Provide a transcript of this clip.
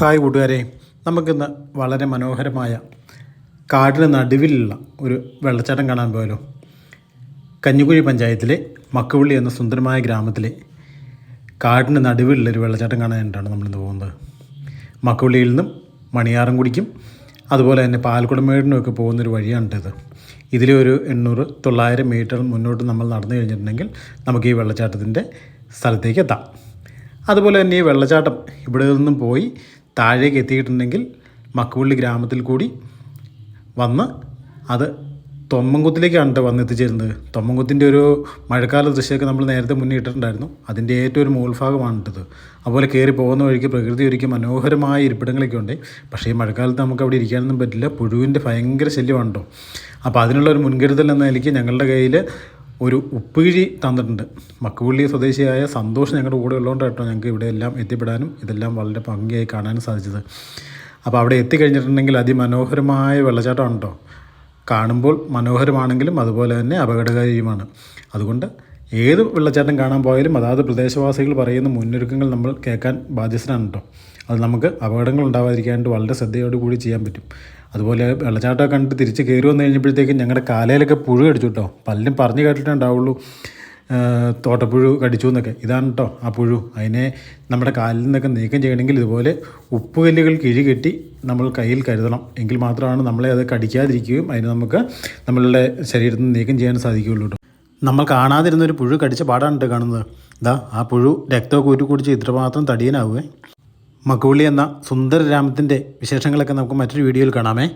Hi കൂട്ടുകാരെ, നമുക്കിന്ന് വളരെ മനോഹരമായ കാടിന് നടുവിലുള്ള ഒരു വെള്ളച്ചാട്ടം കാണാൻ പോയാലോ. കഞ്ഞിക്കുഴി പഞ്ചായത്തിലെ മക്കുവള്ളി എന്ന സുന്ദരമായ ഗ്രാമത്തിലെ കാടിന് നടുവിലുള്ളൊരു വെള്ളച്ചാട്ടം കാണാനായിട്ടാണ് നമ്മളിന്ന് പോകുന്നത്. മക്കുവള്ളിയിൽ നിന്നും മണിയാറൻകുടിക്കും അതുപോലെ തന്നെ പാൽക്കുടമേടിനുമൊക്കെ പോകുന്നൊരു വഴിയാണിത്. ഇതിലെ ഒരു 800-900 മീറ്റർ മുന്നോട്ട് നമ്മൾ നടന്നു കഴിഞ്ഞിട്ടുണ്ടെങ്കിൽ നമുക്ക് ഈ വെള്ളച്ചാട്ടത്തിൻ്റെ സ്ഥലത്തേക്ക് എത്താം. അതുപോലെ തന്നെ ഈ വെള്ളച്ചാട്ടം ഇവിടെ നിന്നും പോയി താഴേക്ക് എത്തിയിട്ടുണ്ടെങ്കിൽ മക്കുവള്ളി ഗ്രാമത്തിൽ കൂടി വന്ന് അത് തൊമ്മൻകുത്തിലേക്കാണ് വന്നെത്തിച്ചേരുന്നത്. തൊമ്മൻകുത്തിൻ്റെ ഒരു മഴക്കാല ദൃശ്യമൊക്കെ നമ്മൾ നേരത്തെ മുന്നേ ഇട്ടിട്ടുണ്ടായിരുന്നു. അതിൻ്റെ ഏറ്റവും ഒരു മുകൾഭാഗമാണിട്ടത്. അതുപോലെ കയറി പോകുന്ന വഴിക്ക് പ്രകൃതി ഒരുക്കി മനോഹരമായ ഇരിപ്പിടങ്ങളൊക്കെ ഉണ്ട്. പക്ഷേ ഈ മഴക്കാലത്ത് നമുക്ക് അവിടെ ഇരിക്കാനൊന്നും പറ്റില്ല, പുഴുവിൻ്റെ ഭയങ്കര ശല്യമാണ് കേട്ടോ. അപ്പോൾ അതിനുള്ള ഒരു മുൻകരുതൽ എന്ന നിലയ്ക്ക് ഞങ്ങളുടെ കയ്യിൽ ഒരു ഉപ്പുകിഴി തന്നിട്ടുണ്ട്. മക്കുവള്ളി സ്വദേശിയായ സന്തോഷ് ഞങ്ങളുടെ കൂടെ ഉള്ളതുകൊണ്ട് കേട്ടോ ഞങ്ങൾക്ക് ഇവിടെ എല്ലാം എത്തിപ്പെടാനും ഇതെല്ലാം വളരെ ഭംഗിയായി കാണാനും സാധിച്ചത്. അപ്പോൾ അവിടെ എത്തിക്കഴിഞ്ഞിട്ടുണ്ടെങ്കിൽ അതിമനോഹരമായ വെള്ളച്ചാട്ടമാണ് കേട്ടോ. കാണുമ്പോൾ മനോഹരമാണെങ്കിലും അതുപോലെ തന്നെ അപകടകാരിയുമാണ്. അതുകൊണ്ട് ഏത് വെള്ളച്ചാട്ടം കാണാൻ പോയാലും അതാത് പ്രദേശവാസികൾ പറയുന്ന മുന്നൊരുക്കങ്ങൾ നമ്മൾ കേൾക്കാൻ ബാധ്യസ്ഥനാണ് കേട്ടോ. അത് നമുക്ക് അപകടങ്ങൾ ഉണ്ടാവാതിരിക്കാനായിട്ട് വളരെ ശ്രദ്ധയോടുകൂടി ചെയ്യാൻ പറ്റും. അതുപോലെ വെള്ളച്ചാട്ടം കണ്ടിട്ട് തിരിച്ച് കയറി വന്നു കഴിഞ്ഞപ്പോഴത്തേക്കും ഞങ്ങളുടെ കാലയിലൊക്കെ പുഴു കടിച്ചു കേട്ടോ. പലരും പറഞ്ഞു കേട്ടിട്ടുണ്ടാവുള്ളൂ തോട്ടപ്പുഴു കടിച്ചു എന്നൊക്കെ. ഇതാണ് കേട്ടോ ആ പുഴു. അതിനെ നമ്മുടെ കാലിൽ നിന്നൊക്കെ നീക്കം ചെയ്യണമെങ്കിൽ ഇതുപോലെ ഉപ്പുകല്ലുകൾ കിഴി കെട്ടി നമ്മൾ കയ്യിൽ കരുതണം. എങ്കിൽ മാത്രമാണ് നമ്മളെ അത് കടിക്കാതിരിക്കുകയും അതിന് നമുക്ക് നമ്മളുടെ ശരീരത്തിൽ നിന്ന് നീക്കം ചെയ്യാൻ സാധിക്കുകയുള്ളൂ കേട്ടോ. നമ്മൾ കാണാതിരുന്നൊരു പുഴു കടിച്ച പാടാണ് കേട്ടോ കാണുന്നത്. ഇതാ ആ പുഴു രക്തമൊക്കെ ഊറ്റി കുടിച്ച് ഇത്രമാത്രം തടിയനാവുകയെ. മക്കുവള്ളി എന്ന സുന്ദര ഗ്രാമത്തിൻ്റെ വിശേഷങ്ങളൊക്കെ നമുക്ക് മറ്റൊരു വീഡിയോയിൽ കാണാമേ.